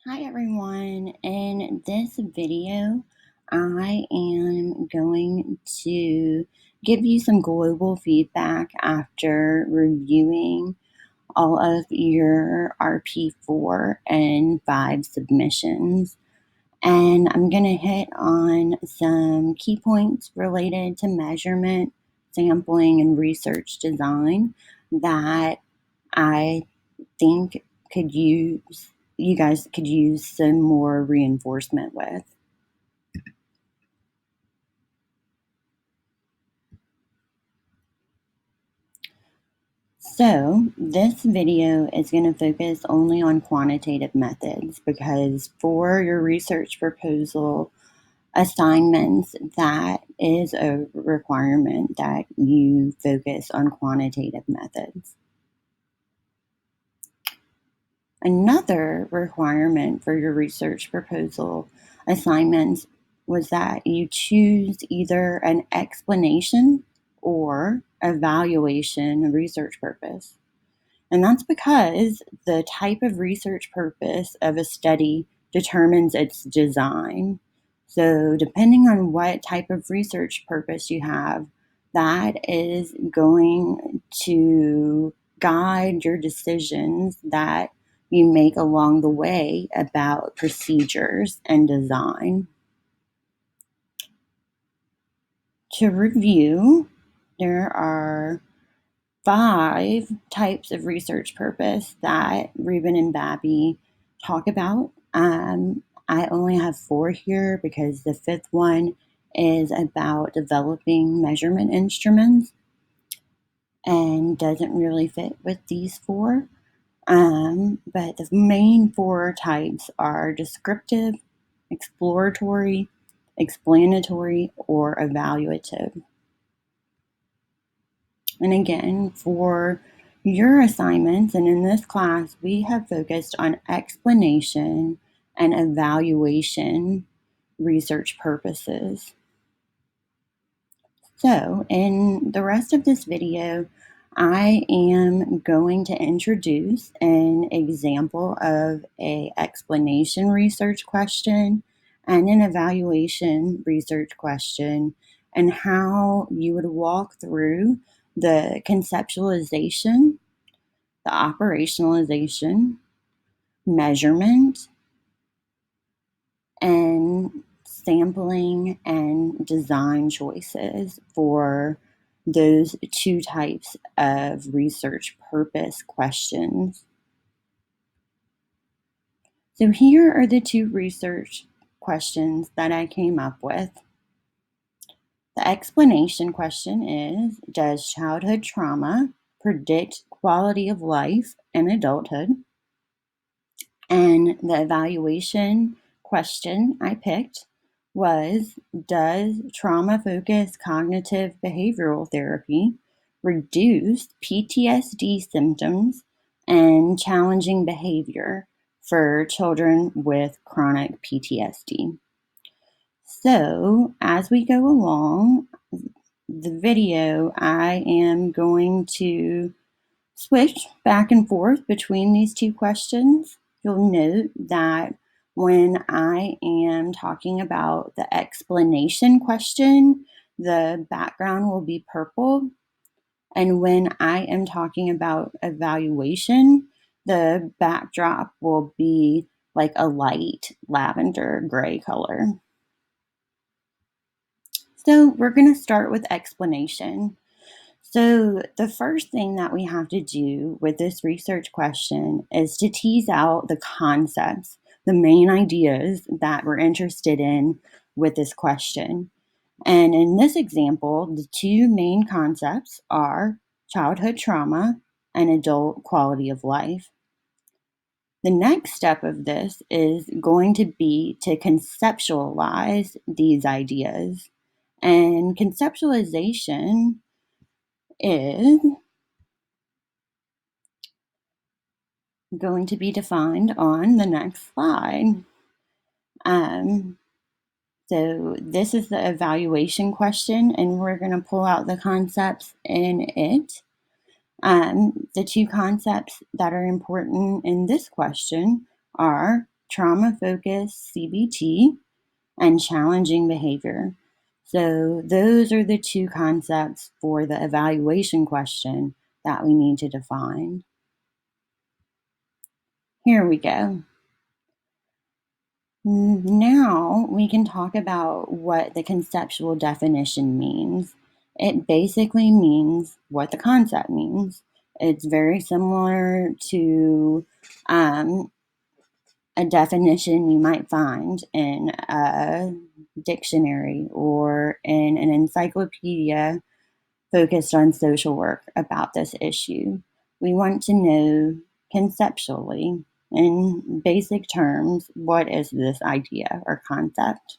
Hi everyone. In this video, I am going to give you some global feedback after reviewing all of your RP4 and 5 submissions. And I'm going to hit on some key points related to measurement, sampling, and research design that I think could use you guys could use some more reinforcement with. So this video is going to focus only on quantitative methods because for your research proposal assignments, that is a requirement that you focus on quantitative methods. Another requirement for your research proposal assignments was that you choose either an explanation or evaluation research purpose. And that's because the type of research purpose of a study determines its design. So, depending on what type of research purpose you have, that is going to guide your decisions that you make along the way about procedures and design. To review, there are 5 types of research purpose that Rubin and Babby talk about. I only have 4 here because the 5th one is about developing measurement instruments and doesn't really fit with these 4. But the main 4 types are descriptive, exploratory, explanatory, or evaluative. And again, for your assignments, and in this class, we have focused on explanation and evaluation research purposes. So in the rest of this video, I am going to introduce an example of an explanation research question and an evaluation research question, and how you would walk through the conceptualization, the operationalization, measurement, and sampling and design choices for those 2 types of research purpose questions. So here are the 2 research questions that I came up with. The explanation question is, does childhood trauma predict quality of life in adulthood? And the evaluation question I picked was, does trauma-focused cognitive behavioral therapy reduce PTSD symptoms and challenging behavior for children with chronic PTSD? So as we go along the video, I am going to switch back and forth between these 2 questions. You'll note that when I am talking about the explanation question, the background will be purple. And when I am talking about evaluation, the backdrop will be like a light lavender gray color. So we're going to start with explanation. So the first thing that we have to do with this research question is to tease out the concepts, the main ideas that we're interested in with this question. And in this example, the 2 main concepts are childhood trauma and adult quality of life. The next step of this is going to be to conceptualize these ideas. And conceptualization is going to be defined on the next slide. So this is the evaluation question, and we're going to pull out the concepts in it. The 2 concepts that are important in this question are trauma-focused CBT and challenging behavior. So those are the two concepts for the evaluation question that we need to define. Here we go. Now we can talk about what the conceptual definition means. It basically means what the concept means. It's very similar to a definition you might find in a dictionary or in an encyclopedia focused on social work about this issue. We want to know conceptually, in basic terms, what is this idea or concept?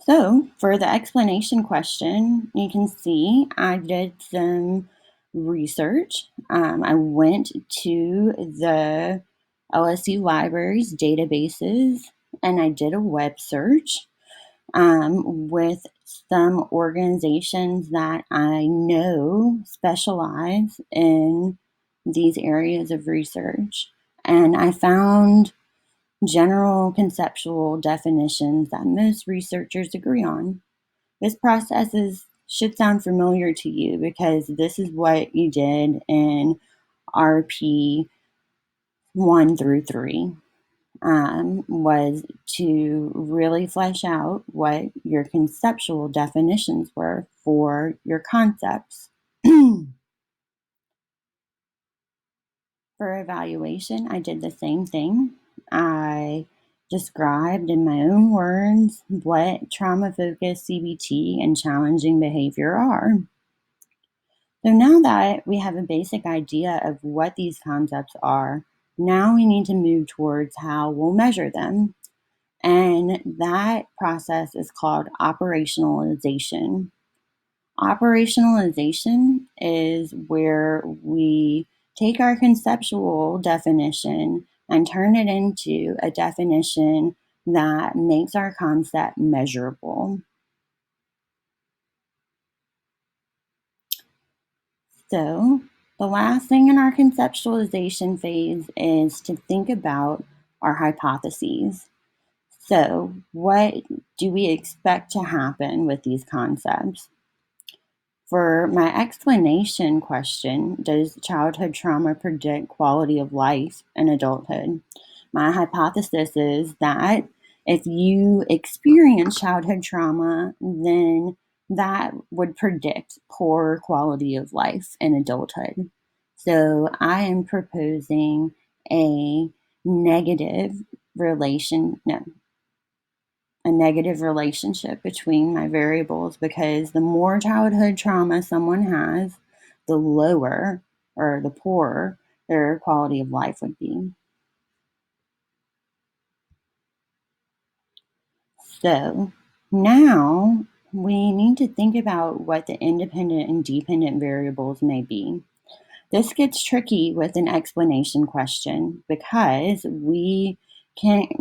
So, for the explanation question, you can see I did some research. I went to the LSU Library's databases and I did a web search with some organizations that I know specialize in these areas of research. And I found general conceptual definitions that most researchers agree on. This process should sound familiar to you because this is what you did in RP 1 through 3. Was to really flesh out what your conceptual definitions were for your concepts. For evaluation, I did the same thing. I described in my own words what trauma-focused CBT and challenging behavior are. So now that we have a basic idea of what these concepts are, now we need to move towards how we'll measure them. And that process is called operationalization. Operationalization is where we take our conceptual definition and turn it into a definition that makes our concept measurable. So, the last thing in our conceptualization phase is to think about our hypotheses. So, what do we expect to happen with these concepts? For my explanation question, does childhood trauma predict quality of life in adulthood? My hypothesis is that if you experience childhood trauma, then that would predict poor quality of life in adulthood. So I am proposing a negative a negative relationship between my variables because the more childhood trauma someone has, the lower or the poorer their quality of life would be. So now we need to think about what the independent and dependent variables may be. This gets tricky with an explanation question because we can't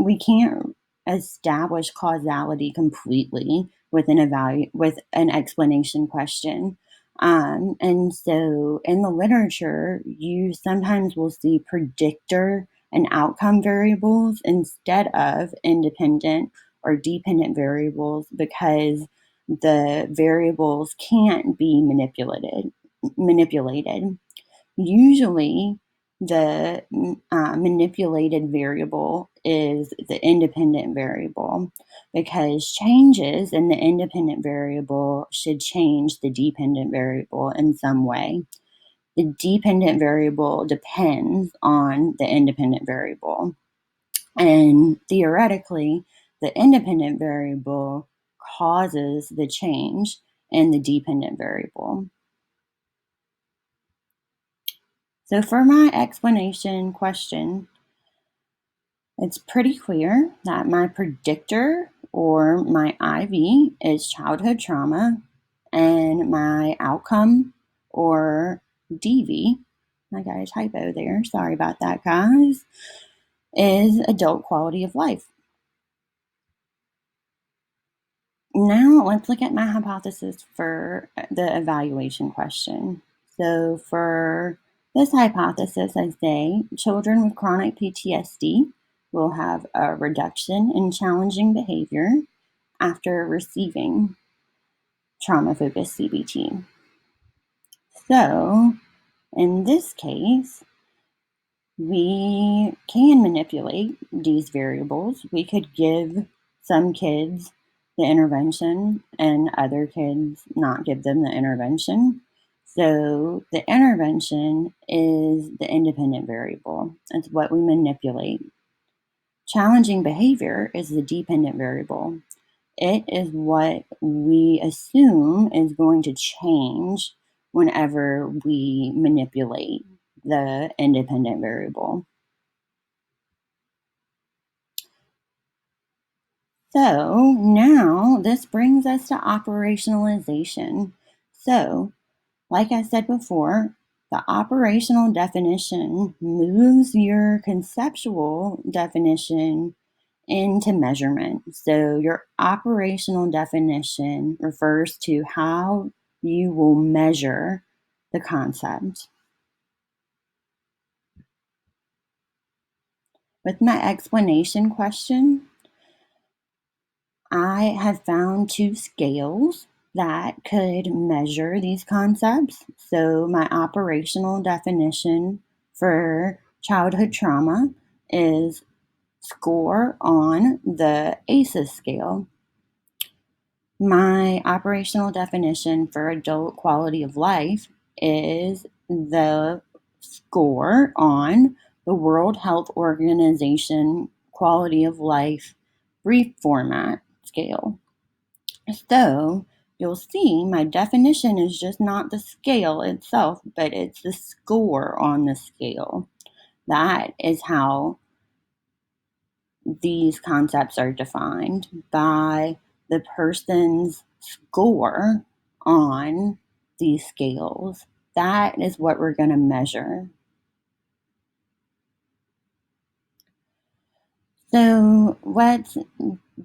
establish causality completely with with an explanation question. And so in the literature, you sometimes will see predictor and outcome variables instead of independent or dependent variables because the variables can't be manipulated. Usually, the manipulated variable is the independent variable because changes in the independent variable should change the dependent variable in some way. The dependent variable depends on the independent variable. And theoretically, the independent variable causes the change in the dependent variable. So for my explanation question, it's pretty clear that my predictor or my IV is childhood trauma and my outcome or DV, I got a typo there, sorry about that guys, is adult quality of life. Now let's look at my hypothesis for the evaluation question. So for This hypothesis, I say, children with chronic PTSD will have a reduction in challenging behavior after receiving trauma-focused CBT. So, in this case, we can manipulate these variables. We could give some kids the intervention and other kids not give them the intervention. So the intervention is the independent variable. It's what we manipulate. Challenging behavior is the dependent variable. It is what we assume is going to change whenever we manipulate the independent variable. So now this brings us to operationalization. So, like I said before, the operational definition moves your conceptual definition into measurement. So, your operational definition refers to how you will measure the concept. With my explanation question, I have found two scales that could measure these concepts. So, my operational definition for childhood trauma is score on the ACEs scale. My operational definition for adult quality of life is the score on the World Health Organization quality of life brief format scale. So you'll see my definition is just not the scale itself, but it's the score on the scale. That is how these concepts are defined, by the person's score on these scales. That is what we're going to measure. So let's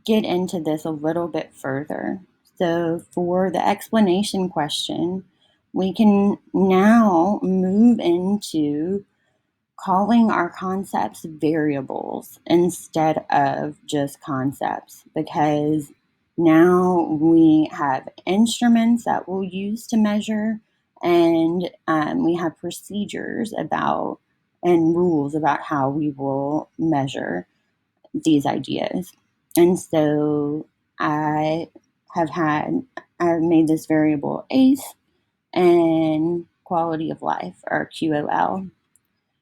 get into this a little bit further. So for the explanation question, we can now move into calling our concepts variables instead of just concepts, because now we have instruments that we'll use to measure, and we have procedures about and rules about how we will measure these ideas. And so I I've made this variable ACE and quality of life, or QOL.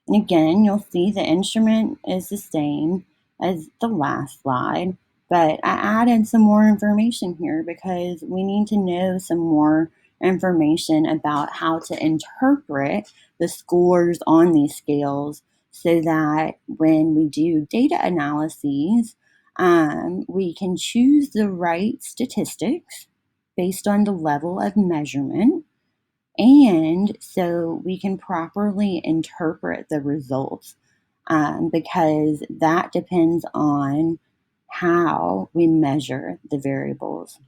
And again, you'll see the instrument is the same as the last slide, but I added some more information here because we need to know some more information about how to interpret the scores on these scales, so that when we do data analyses, we can choose the right statistics based on the level of measurement, and so we can properly interpret the results, because that depends on how we measure the variables.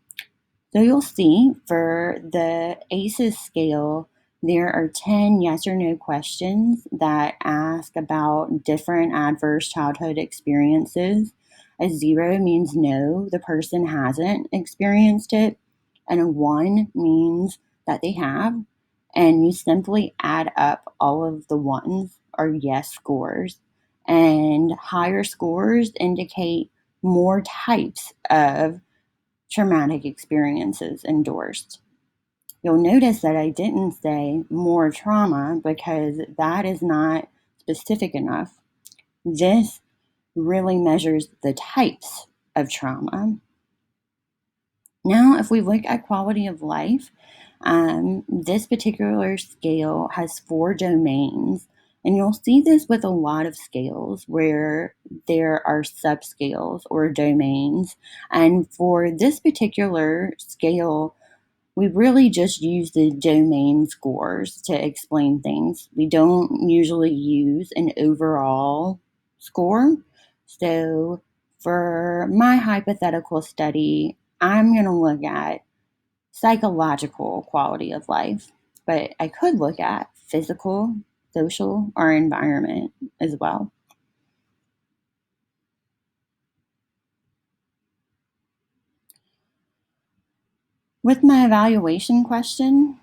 So you'll see for the ACEs scale, there are 10 yes or no questions that ask about different adverse childhood experiences. A 0 means no, the person hasn't experienced it, and a 1 means that they have. And you simply add up all of the ones, or yes scores. And higher scores indicate more types of traumatic experiences endorsed. You'll notice that I didn't say more trauma, because that is not specific enough. This really measures the types of trauma. Now, if we look at quality of life, this particular scale has 4 domains. And you'll see this with a lot of scales where there are subscales or domains. And for this particular scale, we really just use the domain scores to explain things. We don't usually use an overall score. So for my hypothetical study, I'm going to look at psychological quality of life, but I could look at physical, social, or environment as well. With my evaluation question,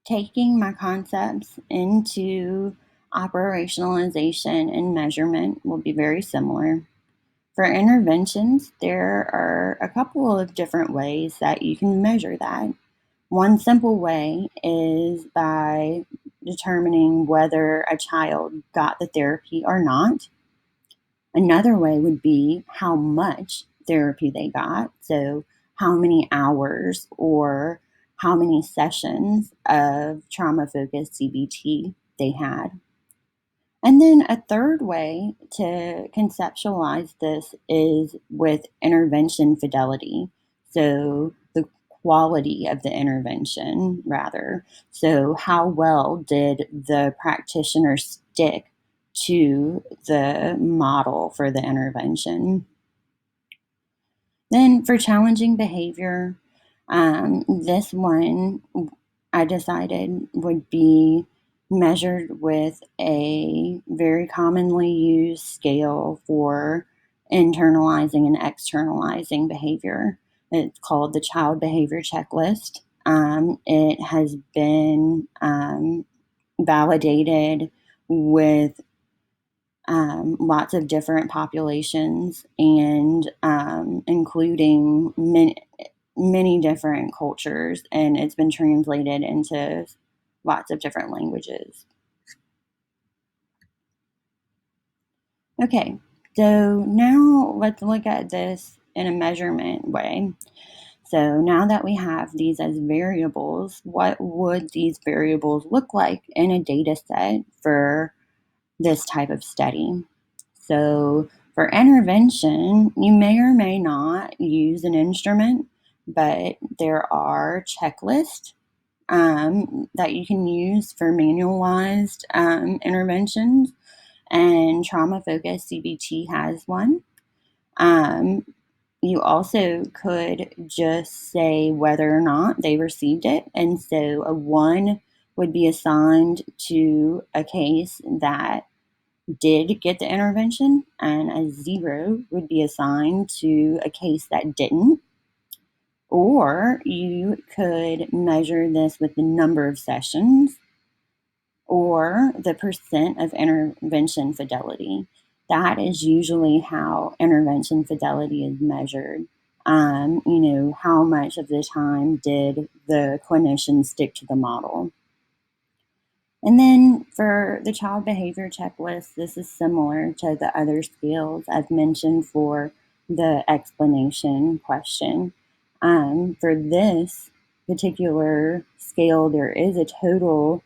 taking my concepts into operationalization and measurement will be very similar. For interventions, there are a couple of different ways that you can measure that. One simple way is by determining whether a child got the therapy or not. Another way would be how much therapy they got. So, how many hours or how many sessions of trauma focused CBT they had. And then a third way to conceptualize this is with intervention fidelity. So, the quality of the intervention, rather. So, how well did the practitioner stick to the model for the intervention? Then, for challenging behavior, this one I decided would be measured with a very commonly used scale for internalizing and externalizing behavior. It's called the Child Behavior Checklist. It has been validated with lots of different populations and including many different cultures, and it's been translated into lots of different languages. Okay, so now let's look at this in a measurement way. So now that we have these as variables, what would these variables look like in a data set for this type of study? So for intervention, you may or may not use an instrument, but there are checklists that you can use for manualized interventions, and trauma focused CBT has one. Um, you also could just say whether or not they received it. And so a 1 would be assigned to a case that did get the intervention, and a 0 would be assigned to a case that didn't. Or you could measure this with the number of sessions or the percent of intervention fidelity. That is usually how intervention fidelity is measured. How much of the time did the clinician stick to the model? And then for the child behavior checklist, this is similar to the other scales I've mentioned for the explanation question. For this particular scale, there is a total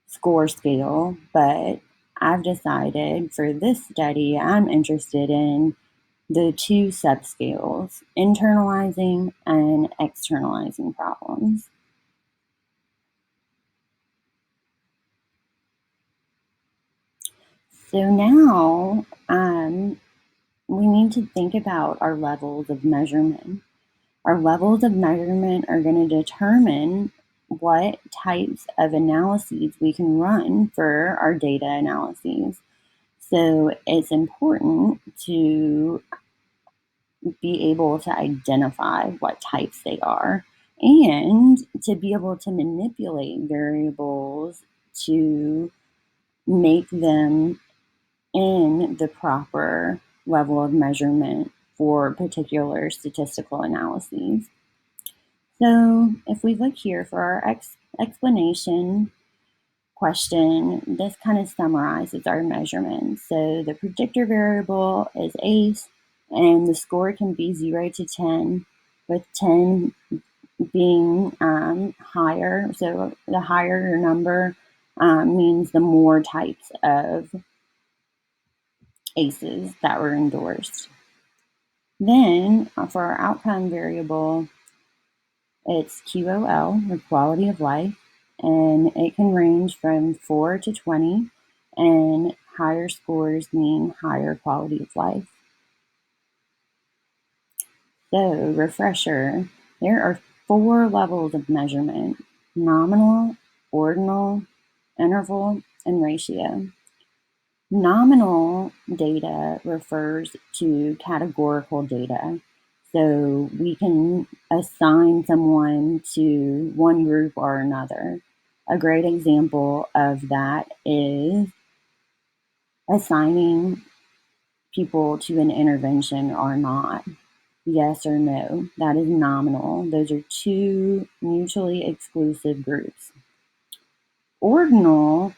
score scale, but I've decided for this study, I'm interested in the two subscales, internalizing and externalizing problems. So now we need to think about our levels of measurement. Our levels of measurement are going to determine what types of analyses we can run for our data analyses. So it's important to be able to identify what types they are and to be able to manipulate variables to make them in the proper level of measurement for particular statistical analyses. So if we look here for our explanation question, this kind of summarizes our measurement. So the predictor variable is ACE, and the score can be 0 to 10, with 10 being higher. So the higher your number means the more types of ACEs that were endorsed. Then for our outcome variable, it's QOL, or quality of life, and it can range from 4 to 20, and higher scores mean higher quality of life. So, refresher, there are 4 levels of measurement: nominal, ordinal, interval, and ratio. Nominal data refers to categorical data. So we can assign someone to one group or another. A great example of that is assigning people to an intervention or not. Yes or no. That is nominal. Those are two mutually exclusive groups. Ordinal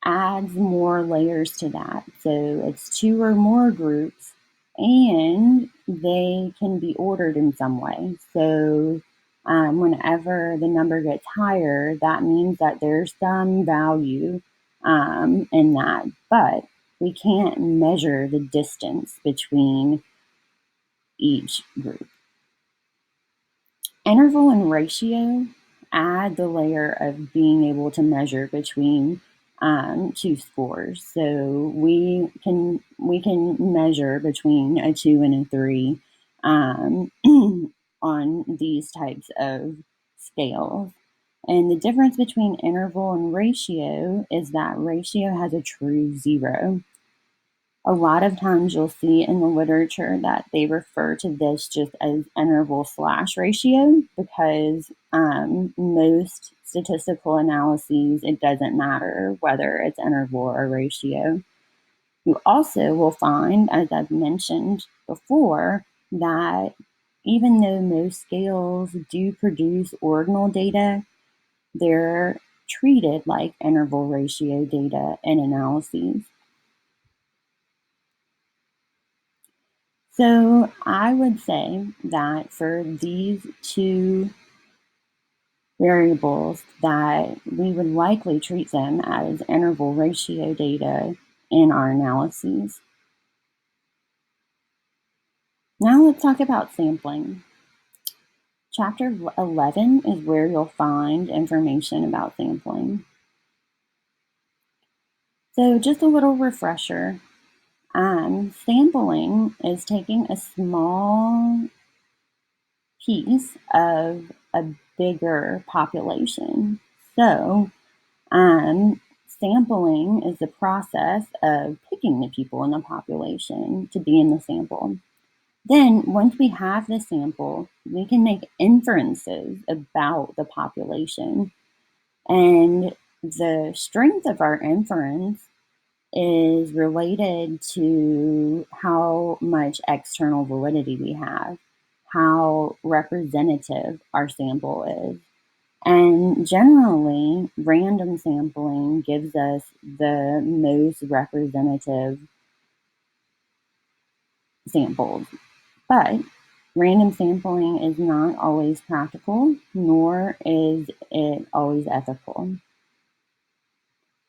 adds more layers to that. So it's two or more groups, and they can be ordered in some way. So whenever the number gets higher, that means that there's some value in that. But we can't measure the distance between each group. Interval and ratio add the layer of being able to measure between two scores. So we can measure between a 2 and a 3 on these types of scales. And the difference between interval and ratio is that ratio has a true 0. A lot of times you'll see in the literature that they refer to this just as interval/ratio because most statistical analyses, it doesn't matter whether it's interval or ratio. You also will find, as I've mentioned before, that even though most scales do produce ordinal data, they're treated like interval ratio data in analyses. So I would say that for these two variables that we would likely treat them as interval ratio data in our analyses. Now let's talk about sampling. Chapter 11 is where you'll find information about sampling. So just a little refresher. Sampling is taking a small piece of a bigger population. So, sampling is the process of picking the people in the population to be in the sample. Then, once we have the sample, we can make inferences about the population. And the strength of our inference is related to how much external validity we have, how representative our sample is. And generally, random sampling gives us the most representative samples. But random sampling is not always practical, nor is it always ethical.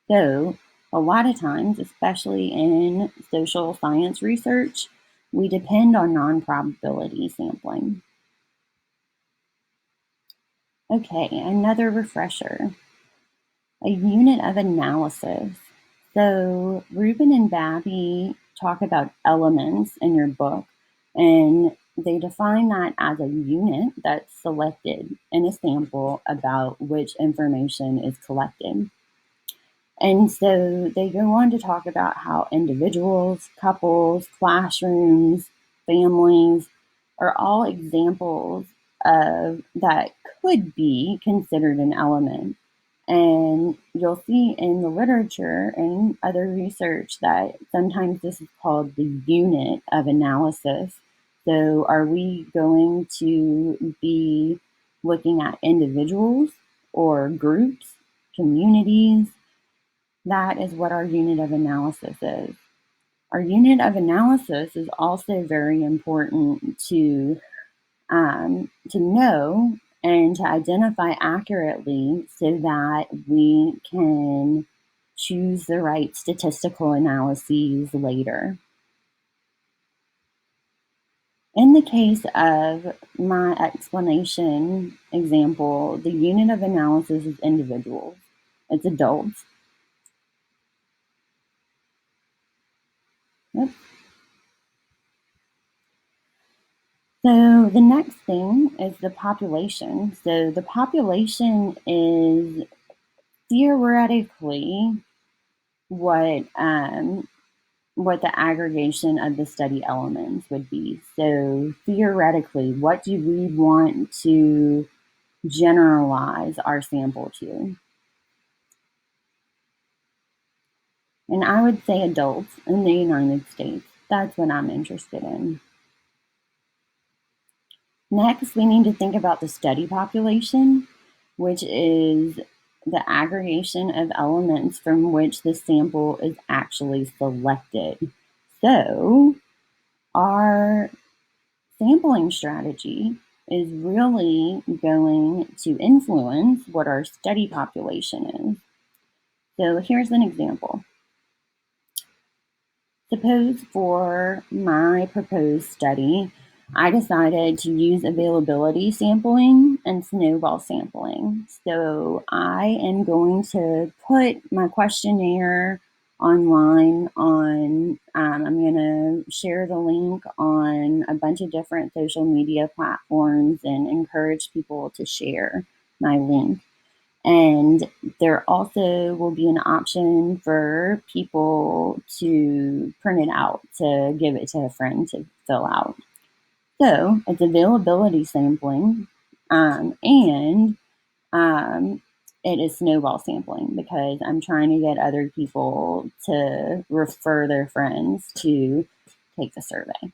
So, a lot of times, especially in social science research, we depend on non-probability sampling. Okay, another refresher. A unit of analysis. So Rubin and Babby talk about elements in your book, and they define that as a unit that's selected in a sample about which information is collected. And so they go on to talk about how individuals, couples, classrooms, families are all examples of that could be considered an element. And you'll see in the literature and other research that sometimes this is called the unit of analysis. So are we going to be looking at individuals or groups, communities? That is what our unit of analysis is. Our unit of analysis is also very important to know and to identify accurately so that we can choose the right statistical analyses later. In the case of my explanation example, the unit of analysis is individuals. It's adults. Yep. So the next thing is the population. So the population is theoretically what the aggregation of the study elements would be. So theoretically, what do we want to generalize our sample to? And I would say adults in the United States. That's what I'm interested in. Next, we need to think about the study population, which is the aggregation of elements from which the sample is actually selected. So our sampling strategy is really going to influence what our study population is. So here's an example. Suppose for my proposed study, I decided to use availability sampling and snowball sampling. So I am going to put my questionnaire online I'm going to share the link on a bunch of different social media platforms and encourage people to share my link. And there also will be an option for people to print it out to give it to a friend to fill out. So it's availability sampling, and it is snowball sampling because I'm trying to get other people to refer their friends to take the survey.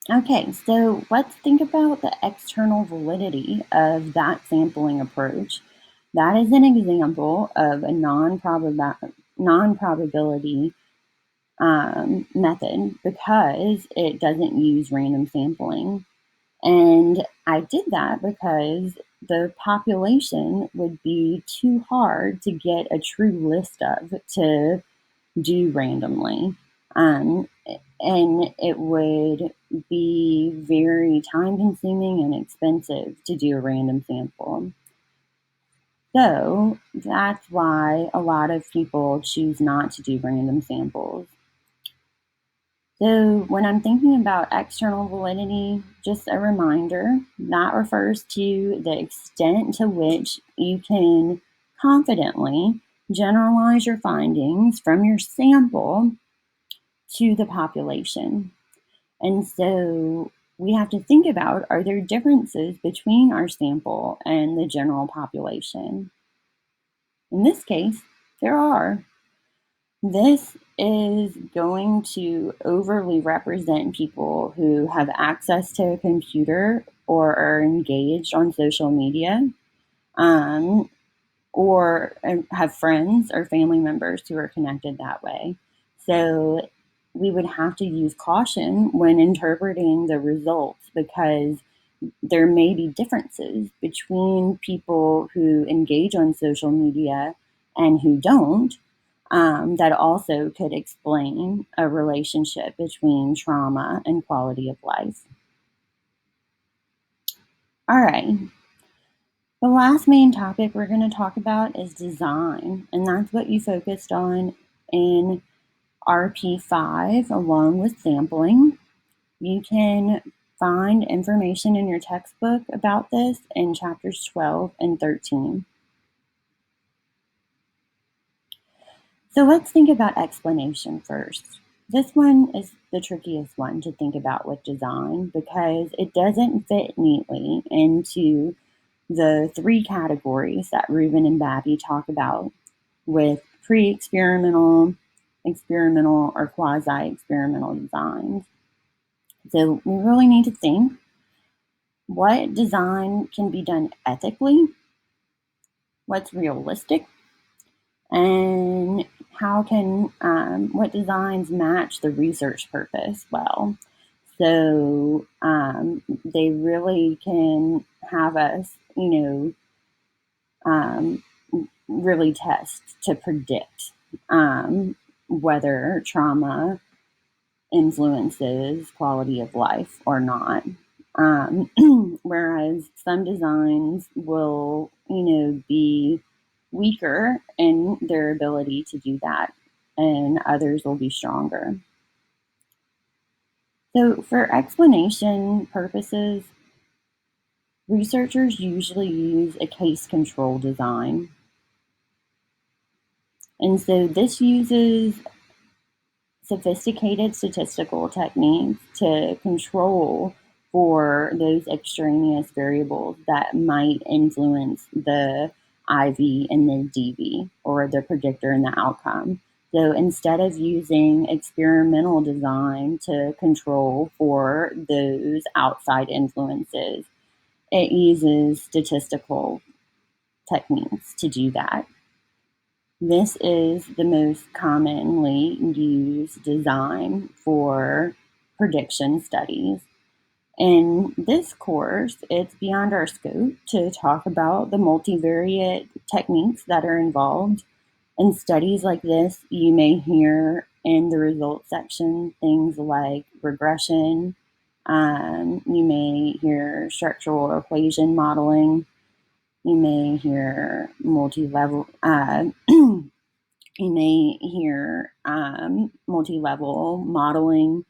Okay, so let's think about the external validity of that sampling approach. That is an example of a non-probability method because it doesn't use random sampling. And I did that because the population would be too hard to get a true list of to do randomly. And it would be very time consuming and expensive to do a random sample. So that's why a lot of people choose not to do random samples. So when I'm thinking about external validity, just a reminder, that refers to the extent to which you can confidently generalize your findings from your sample to the population. And so we have to think about, are there differences between our sample and the general population? In this case, there are. This is going to overly represent people who have access to a computer or are engaged on social media, or have friends or family members who are connected that way. So we would have to use caution when interpreting the results because there may be differences between people who engage on social media and who don't, that also could explain a relationship between trauma and quality of life. All right. The last main topic we're going to talk about is design, and that's what you focused on in RP5 along with sampling. You can find information in your textbook about this in chapters 12 and 13. So let's think about explanation first. This one is the trickiest one to think about with design because it doesn't fit neatly into the three categories that Rubin and Babby talk about with pre-experimental, experimental, or quasi-experimental designs. So we really need to think what design can be done ethically, what's realistic, and how can what designs match the research purpose well. So they really can have us, really test to predict whether trauma influences quality of life or not. Whereas some designs will, be weaker in their ability to do that, and others will be stronger. So for explanation purposes, Researchers usually use a case control design. And so this uses sophisticated statistical techniques to control for those extraneous variables that might influence the IV and the DV, or the predictor and the outcome. So instead of using experimental design to control for those outside influences, it uses statistical techniques to do that. This is the most commonly used design for prediction studies. In this course, it's beyond our scope to talk about the multivariate techniques that are involved. In studies like this, you may hear in the results section things like regression. You may hear structural equation modeling. You may hear multi-level. You may hear multi-level modeling.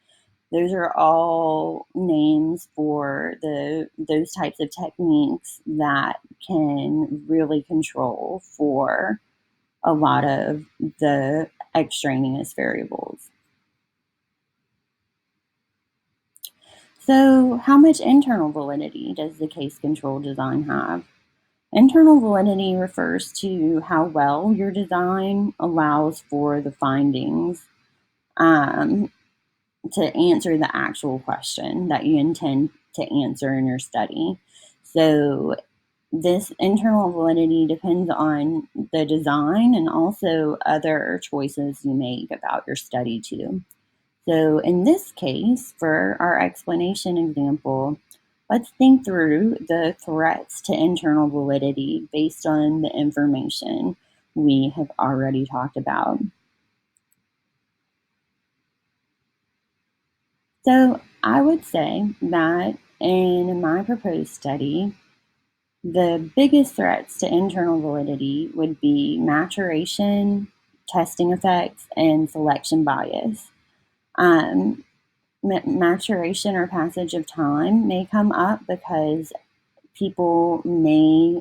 Those are all names for those types of techniques that can really control for a lot of the extraneous variables. So, how much internal validity does the case control design have? Internal validity refers to how well your design allows for the findings to answer the actual question that you intend to answer in your study. So, this internal validity depends on the design and also other choices you make about your study, too. So, in this case, for our explanation example, let's think through the threats to internal validity based on the information we have already talked about. So, I would say that in my proposed study, the biggest threats to internal validity would be maturation, testing effects, and selection bias. Um, Maturation or passage of time may come up because people may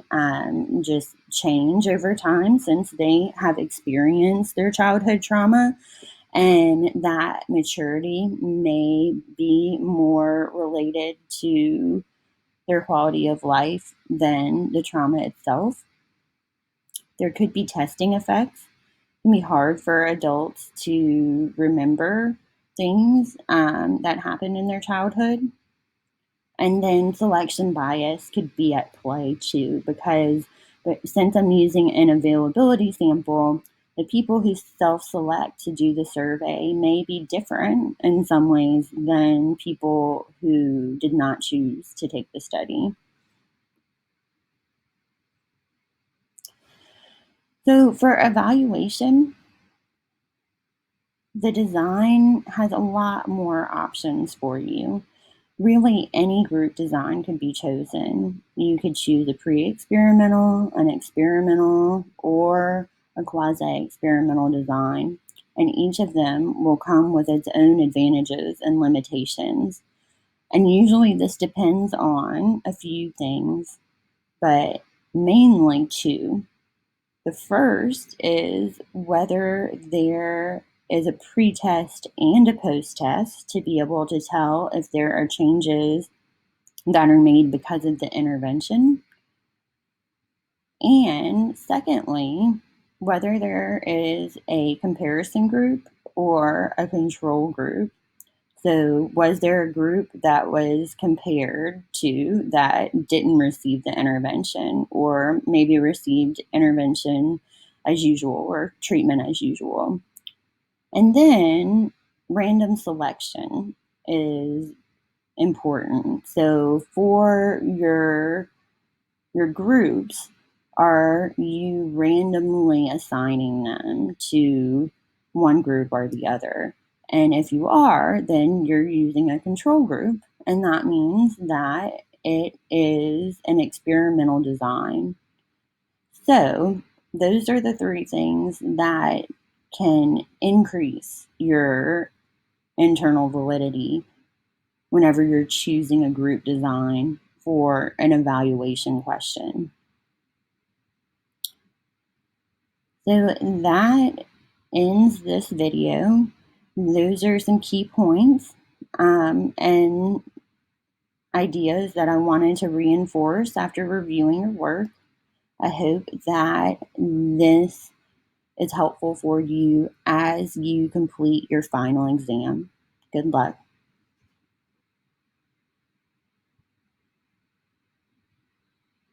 just change over time since they have experienced their childhood trauma, and that maturity may be more related to their quality of life than the trauma itself. There could be testing effects. It can be hard for adults to remember things that happened in their childhood. And then selection bias could be at play too, because since I'm using an availability sample, the people who self select to do the survey may be different in some ways than people who did not choose to take the study. So, for evaluation, the design has a lot more options for you. Really, any group design could be chosen. You could choose a pre-experimental, an experimental, or a quasi-experimental design, and each of them will come with its own advantages and limitations. And usually this depends on a few things, but mainly two. The first is whether there is a pre-test and a post-test to be able to tell if there are changes that are made because of the intervention. And secondly, whether there is a comparison group or a control group. So, was there a group that was compared to that didn't receive the intervention, or maybe received intervention as usual or treatment as usual? And then random selection is important. So, for your groups, are you randomly assigning them to one group or the other? And if you are, then you're using a control group, and that means that it is an experimental design. So, those are the three things that can increase your internal validity whenever you're choosing a group design for an evaluation question. So that ends this video. Those are some key points and ideas that I wanted to reinforce after reviewing your work. I hope that this is helpful for you as you complete your final exam. Good luck.